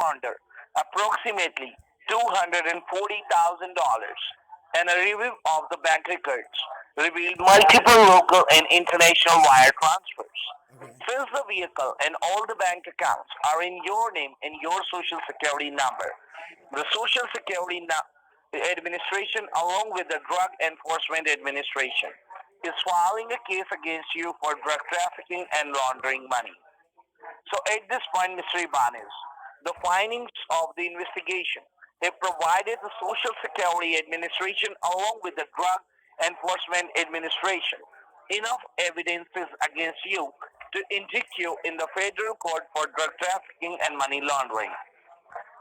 launder approximately $240,000, and a review of the bank records revealed multiple local and international wire transfers. Okay. Since the vehicle and all the bank accounts are in your name and your social security number, the Social Security Administration, along with the Drug Enforcement Administration, is filing a case against you for drug trafficking and laundering money. So at this point, Mr. Ibanez, the findings of the investigation have provided the Social Security Administration along with the Drug Enforcement Administration enough evidences against you to indict you in the federal court for drug trafficking and money laundering.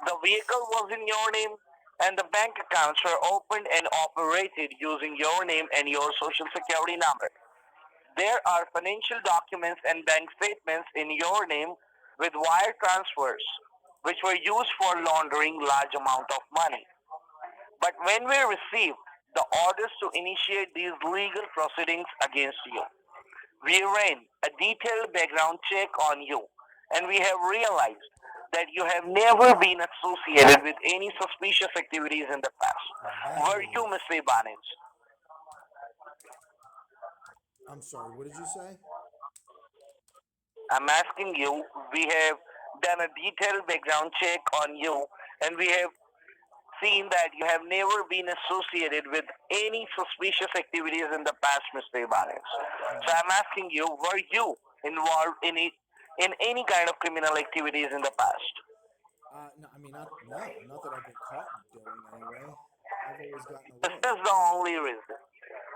The vehicle was in your name and the bank accounts were opened and operated using your name and your social security number. There are financial documents and bank statements in your name with wire transfers, which were used for laundering large amount of money. But when we received the orders to initiate these legal proceedings against you, we ran a detailed background check on you, and we have realized that you have never been associated with any suspicious activities in the Well, past. that Were you, is. Mr. Ibanez? I'm sorry. What did you say? I'm asking you, we have done a detailed background check on you, and we have seen that you have never been associated with any suspicious activities in the past, Mr. Ibanez. So Right. I'm asking you, were you involved in it, in any kind of criminal activities in the past? No, I mean, not that I've been caught doing anyway. I've always gotten This away. is the only reason.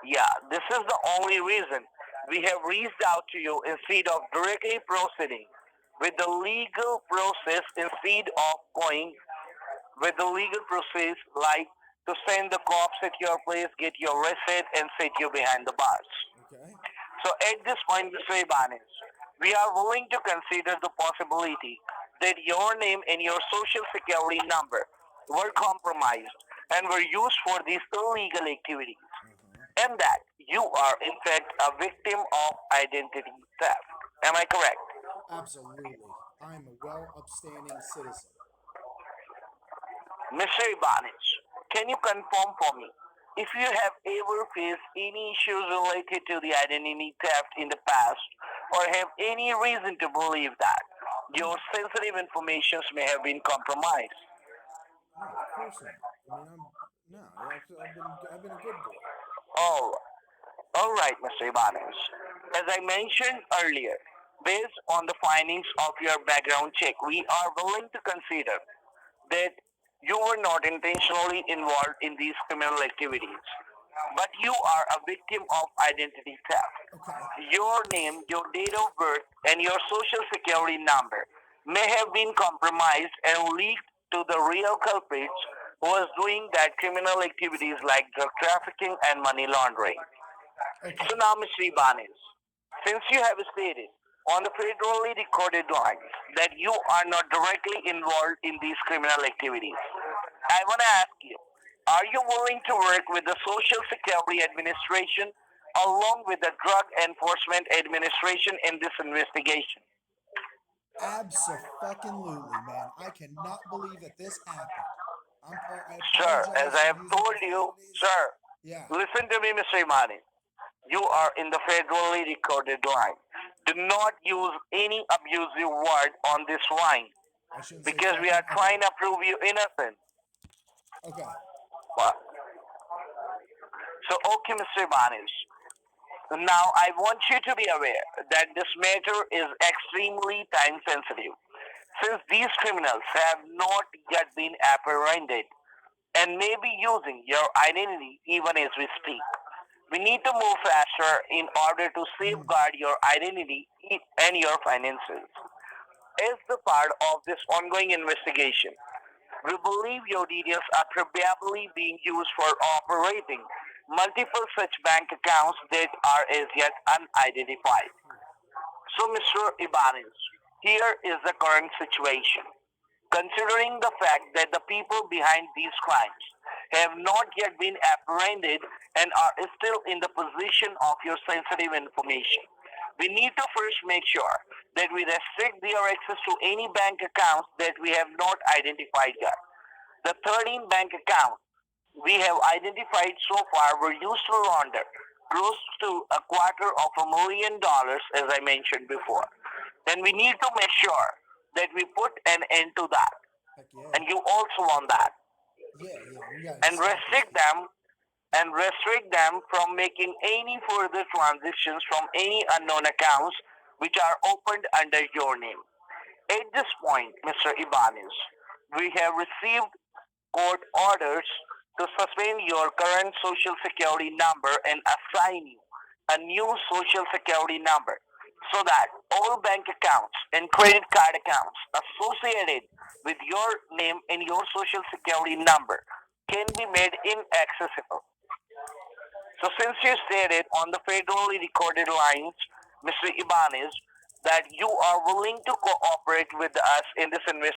Yeah, this is the only reason we have reached out to you instead of directly proceeding with the legal process instead of going with the legal process like to send the cops at your place, get you arrested, and set you behind the bars. Okay. So at this point, Mr. Ibanez, we are willing to consider the possibility that your name and your social security number were compromised and were used for these illegal activities, Uh huh. and that you are in fact a victim of identity theft. Am I correct? Absolutely. I'm a well upstanding citizen. Mr. Ibanez, can you confirm for me if you have ever faced any issues related to the identity theft in the past or have any reason to believe that No, your sensitive information may have been compromised? no, of course not. I mean, I'm no. I've been a good boy. Oh, all right, Mr. Ibanez. As I mentioned earlier, based on the findings of your background check, we are willing to consider that you were not intentionally involved in these criminal activities, but you are a victim of identity theft. Okay. Your name, your date of birth, and your social security number may have been compromised and leaked to the real culprits who was doing that criminal activities like drug trafficking and money laundering. So Okay. now, Mr. Ibanez, since you have stated on the federally recorded lines that you are not directly involved in these criminal activities, I want to ask you, are you willing to work with the Social Security Administration along with the Drug Enforcement Administration in this investigation? Abso-fucking-lutely, man. I cannot believe that this happened. I Sir, as apologize I for have using told you, profanities. sir, Yeah, listen to me, Mr. Imani. You are in the federally recorded line. Do not use any abusive word on this line I shouldn't say because we are fucking. trying Okay, to prove you innocent. okay, But, so, okay, Mr. Ibanez. Now, I want you to be aware that this matter is extremely time sensitive since these criminals have not yet been apprehended and may be using your identity even as we speak. We need to move faster in order to mm, safeguard your identity and your finances. As the part of this ongoing investigation, we believe your details are probably being used for operating multiple such bank accounts that are as yet unidentified. So, Mr. Ibanez, here is the current situation. Considering the fact that the people behind these crimes have not yet been apprehended and are still in the possession of your sensitive information, we need to first make sure that we restrict their access to any bank accounts that we have not identified yet. The 13 bank accounts we have identified so far were used to launder close to $250,000, as I mentioned before. Then we need to make sure that we put an end to that. Heck yeah. And you also want that. Yeah, we gotta And stop this restrict them from making any further transactions from any unknown accounts which are opened under your name. At this point, Mr. Ibanez, we have received court orders to suspend your current social security number and assign you a new social security number so that all bank accounts and credit card accounts associated with your name and your social security number can be made inaccessible. So since you stated on the federally recorded lines, Mr. Ibanez, that you are willing to cooperate with us in this investigation,